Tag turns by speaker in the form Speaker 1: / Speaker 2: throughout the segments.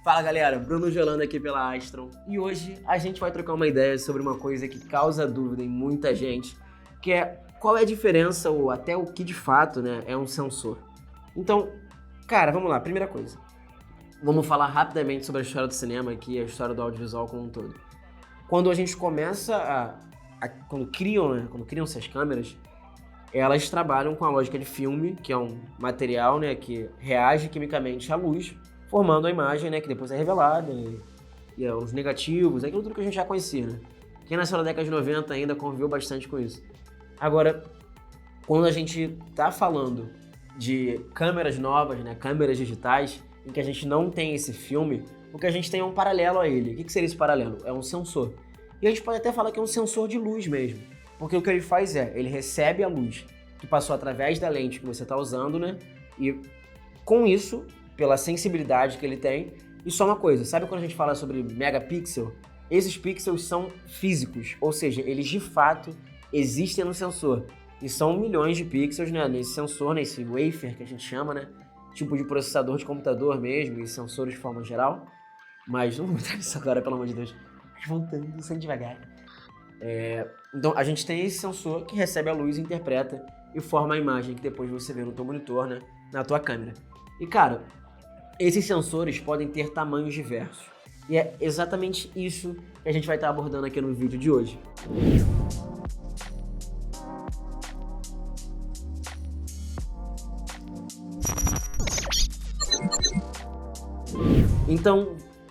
Speaker 1: Fala galera, Bruno Jolanda aqui pela Astron e hoje a gente vai trocar uma ideia sobre uma coisa que causa dúvida em muita gente, que é qual é a diferença ou até o que de fato é um sensor. Então, cara, vamos lá, primeira coisa. Vamos falar rapidamente sobre a história do cinema aqui, a história do audiovisual como um todo. Quando a gente começa quando criam-se as câmeras, elas trabalham com a lógica de filme, que é um material que reage quimicamente à luz, formando a imagem que depois é revelada, e os negativos, aquilo tudo que a gente já conhecia. Quem nasceu na década de 90 ainda conviveu bastante com isso. Agora, quando a gente está falando de câmeras novas, câmeras digitais, em que a gente não tem esse filme, o que a gente tem é um paralelo a ele. O que seria esse paralelo? É um sensor. E a gente pode até falar que é um sensor de luz mesmo, porque o que ele faz ele recebe a luz que passou através da lente que você está usando, e com isso, pela sensibilidade que ele tem, e só uma coisa, sabe quando a gente fala sobre megapixel? Esses pixels são físicos, ou seja, eles de fato existem no sensor, e são milhões de pixels nesse sensor, nesse wafer que a gente chama, tipo de processador de computador mesmo, e sensores de forma geral, mas não vou entrar nisso agora, pelo amor de Deus, mas voltando, sem devagar. Então a gente tem esse sensor que recebe a luz, interpreta e forma a imagem que depois você vê no teu monitor, na tua câmera. E cara, esses sensores podem ter tamanhos diversos. E é exatamente isso que a gente vai estar abordando aqui no vídeo de hoje.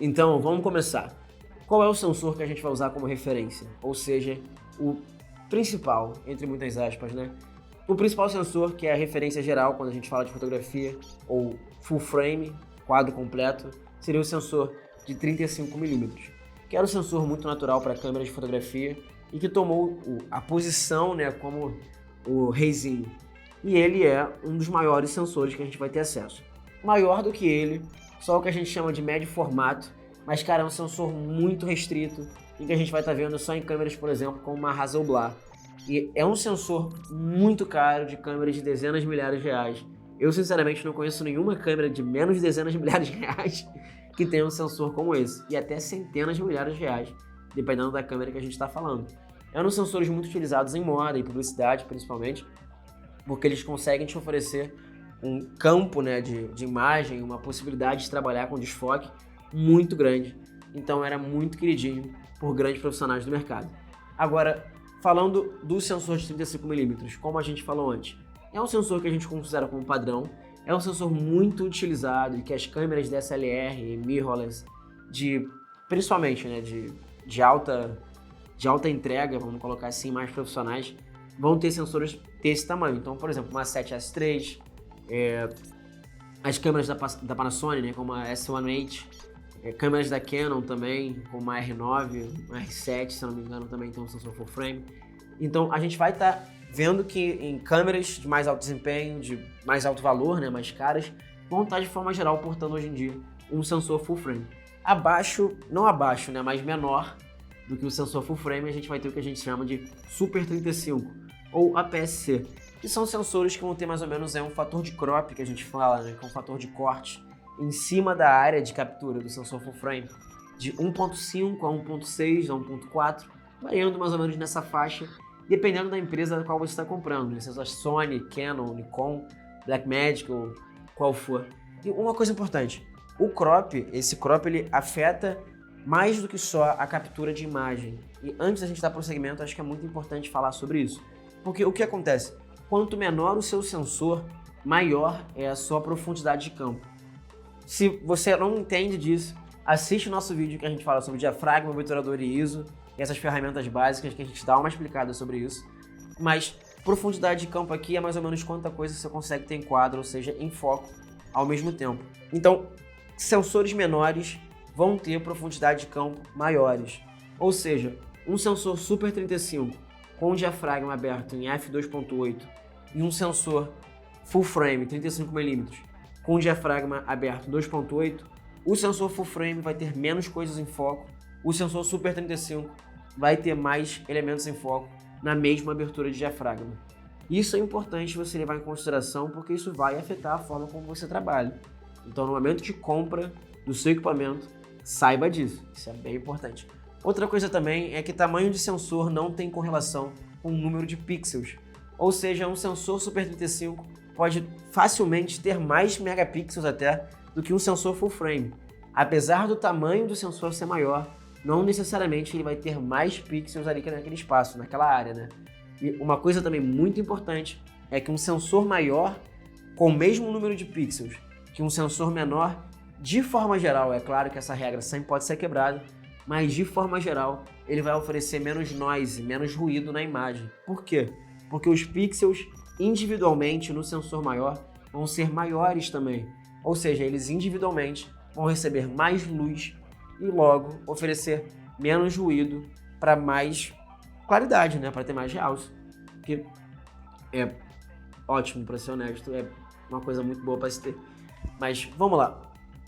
Speaker 1: Então vamos começar. Qual é o sensor que a gente vai usar como referência? Ou seja, o principal, entre muitas aspas, O principal sensor, que é a referência geral quando a gente fala de fotografia, ou full frame, quadro completo, seria o sensor de 35mm, que era um sensor muito natural para câmeras de fotografia e que tomou a posição como o reizinho. E ele é um dos maiores sensores que a gente vai ter acesso. Maior do que ele, só o que a gente chama de médio formato, mas, cara, é um sensor muito restrito, em que a gente vai estar vendo só em câmeras, por exemplo, como uma Hasselblad. E é um sensor muito caro, de câmeras de dezenas de milhares de reais. Eu, sinceramente, não conheço nenhuma câmera de menos de dezenas de milhares de reais que tenha um sensor como esse. E até centenas de milhares de reais, dependendo da câmera que a gente está falando. É um dos sensores muito utilizados em moda e publicidade, principalmente, porque eles conseguem te oferecer um campo de imagem, uma possibilidade de trabalhar com desfoque muito grande, então era muito queridinho por grandes profissionais do mercado. Agora, falando do sensor de 35mm, como a gente falou antes, é um sensor que a gente considera como padrão, é um sensor muito utilizado e que as câmeras DSLR e mirrorless, principalmente de alta entrega, vamos colocar assim, mais profissionais, vão ter sensores desse tamanho. Então, por exemplo, uma 7S3, as câmeras da Panasonic, como a S1H, câmeras da Canon também, como a R9, a R7, se não me engano, também tem um sensor full frame. Então a gente vai estar vendo que em câmeras de mais alto desempenho, de mais alto valor, mais caras, vão estar de forma geral portando hoje em dia um sensor full frame. Não abaixo, mas menor do que o sensor full frame, a gente vai ter o que a gente chama de Super 35 ou APS-C, que são sensores que vão ter mais ou menos um fator de crop que a gente fala, que é um fator de corte em cima da área de captura do sensor full frame, de 1.5 a 1.6 a 1.4, variando mais ou menos nessa faixa, dependendo da empresa da qual você está comprando, seja Sony, Canon, Nikon, Blackmagic ou qual for. E uma coisa importante, esse crop ele afeta mais do que só a captura de imagem. E antes da gente dar prosseguimento, acho que é muito importante falar sobre isso, porque o que acontece? Quanto menor o seu sensor, maior é a sua profundidade de campo. Se você não entende disso, assiste o nosso vídeo que a gente fala sobre diafragma, obturador e ISO, e essas ferramentas básicas que a gente dá uma explicada sobre isso. Mas profundidade de campo aqui é mais ou menos quanta coisa você consegue ter em quadro, ou seja, em foco, ao mesmo tempo. Então, sensores menores vão ter profundidade de campo maiores. Ou seja, um sensor Super 35 com diafragma aberto em f2.8 e um sensor full frame 35mm com diafragma aberto 2.8, o sensor full frame vai ter menos coisas em foco, o sensor Super 35 vai ter mais elementos em foco na mesma abertura de diafragma. Isso é importante você levar em consideração porque isso vai afetar a forma como você trabalha. Então, no momento de compra, do seu equipamento, saiba disso. Isso é bem importante. Outra coisa também é que tamanho de sensor não tem correlação com o número de pixels. Ou seja, um sensor Super 35 pode facilmente ter mais megapixels até do que um sensor full frame. Apesar do tamanho do sensor ser maior, não necessariamente ele vai ter mais pixels ali naquele espaço, naquela área, né? E uma coisa também muito importante é que um sensor maior, com o mesmo número de pixels que um sensor menor, de forma geral, é claro que essa regra sempre pode ser quebrada, mas de forma geral, ele vai oferecer menos noise, menos ruído na imagem. Por quê? Porque os pixels individualmente no sensor maior vão ser maiores também. Ou seja, eles individualmente vão receber mais luz e logo oferecer menos ruído para mais claridade, né? Para ter mais realce. Que é ótimo, para ser honesto, é uma coisa muito boa para se ter. Mas vamos lá.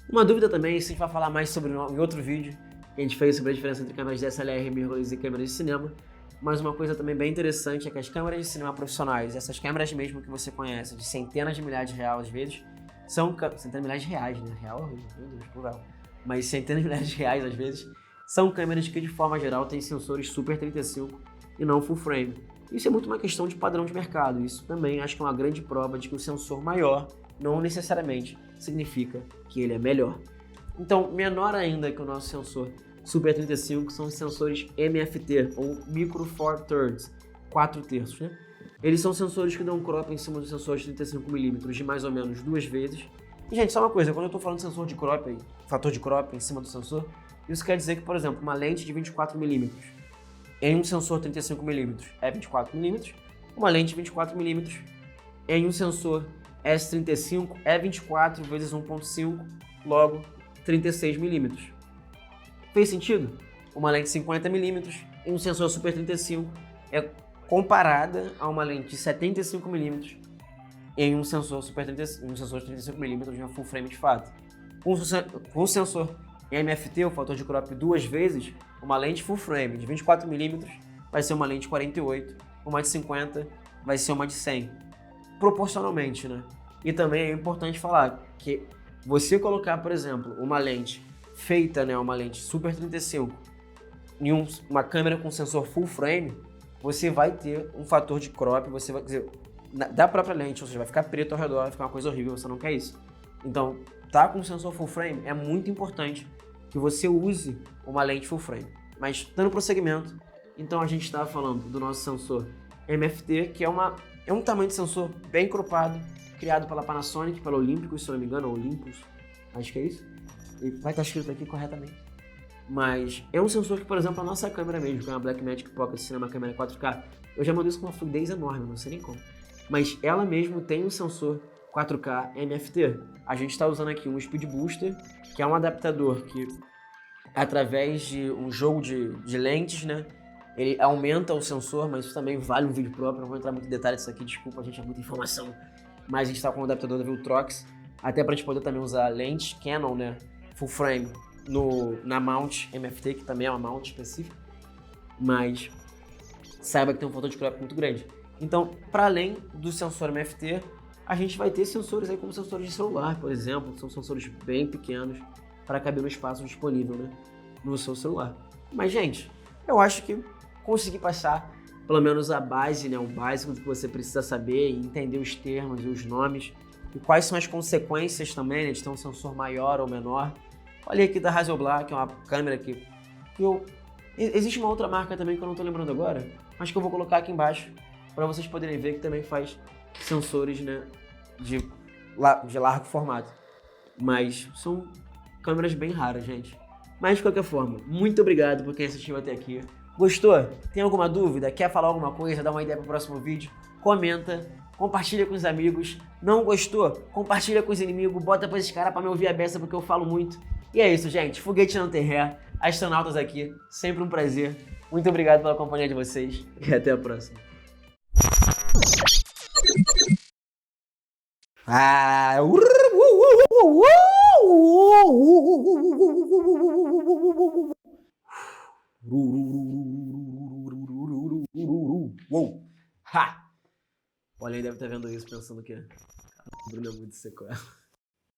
Speaker 1: Uma dúvida também, se a gente vai falar mais sobre em outro vídeo que a gente fez sobre a diferença entre câmeras DSLR, mirrorless e câmeras de cinema. Mas uma coisa também bem interessante é que as câmeras de cinema profissionais, essas câmeras mesmo que você conhece, de centenas de milhares de reais às vezes, são centenas de milhares de reais, né? Real é horrível, meu Deus, plural. Mas centenas de milhares de reais às vezes, são câmeras que de forma geral têm sensores Super 35 e não full frame. Isso é muito uma questão de padrão de mercado. Isso também acho que é uma grande prova de que o sensor maior não necessariamente significa que ele é melhor. Então, menor ainda que o nosso sensor Super 35 são os sensores MFT, ou Micro Four Thirds, 4 terços, né? Eles são sensores que dão crop em cima do sensor de 35mm de mais ou menos 2 vezes. E, gente, só uma coisa, quando eu estou falando de sensor de crop, fator de crop em cima do sensor, isso quer dizer que, por exemplo, uma lente de 24mm em um sensor 35mm é 24mm, uma lente de 24mm em um sensor S35 é 24 vezes 1.5, logo 36mm. Fez sentido? Uma lente de 50mm em um sensor Super 35 é comparada a uma lente de 75mm em um sensor Super 35, um sensor de 35mm de uma full frame de fato. Com o sensor MFT, o fator de crop 2 vezes, uma lente full frame de 24mm vai ser uma lente de 48, uma de 50 vai ser uma de 100. Proporcionalmente, né? E também é importante falar que você colocar, por exemplo, uma lente feita, né, uma lente Super 35 em uma câmera com sensor full frame, você vai ter um fator de crop, você vai dizer, da própria lente, ou seja, vai ficar preto ao redor, vai ficar uma coisa horrível, você não quer isso. Então, tá com sensor full frame, é muito importante que você use uma lente full frame. Mas, dando prosseguimento, então a gente estava falando do nosso sensor MFT, que é um tamanho de sensor bem cropado, criado pela Panasonic, pela Olympus, se eu não me engano, Olympus, acho que é isso. E vai estar escrito aqui corretamente. Mas é um sensor que, por exemplo, a nossa câmera mesmo, que é uma Blackmagic Pocket Cinema câmera 4K, eu já mandei isso com uma fluidez enorme, não sei nem como. Mas ela mesmo tem um sensor 4K MFT. A gente está usando aqui um Speed Booster, que é um adaptador que, através de um jogo de lentes, né, ele aumenta o sensor, mas isso também vale um vídeo próprio, não vou entrar muito em detalhes disso aqui, desculpa, a gente é muita informação. Mas a gente está com o adaptador da Viltrox, até para a gente poder também usar lentes Canon, né, full frame, na mount MFT, que também é uma mount específica, mas saiba que tem um fator de crop muito grande. Então, para além do sensor MFT, a gente vai ter sensores aí como sensores de celular, por exemplo, que são sensores bem pequenos para caber no espaço disponível, né, no seu celular. Mas, gente, eu acho que consegui passar pelo menos a base, né, o básico do que você precisa saber e entender os termos e os nomes e quais são as consequências também, né, de ter um sensor maior ou menor. Falei aqui da Hasselblad, que é uma câmera que existe uma outra marca também que eu não estou lembrando agora, mas que eu vou colocar aqui embaixo para vocês poderem ver que também faz sensores, né, de largo formato. Mas são câmeras bem raras, gente. Mas de qualquer forma, muito obrigado por quem assistiu até aqui. Gostou? Tem alguma dúvida? Quer falar alguma coisa? Dá uma ideia para o próximo vídeo? Comenta, compartilha com os amigos. Não gostou? Compartilha com os inimigos, bota pra esses caras pra me ouvir a beça porque eu falo muito. E é isso, gente. Foguete não tem ré. Astronautas aqui. Sempre um prazer. Muito obrigado pela companhia de vocês e até a próxima. Uou! Ha! O Alien deve estar vendo isso pensando que o Bruno é muito sequela.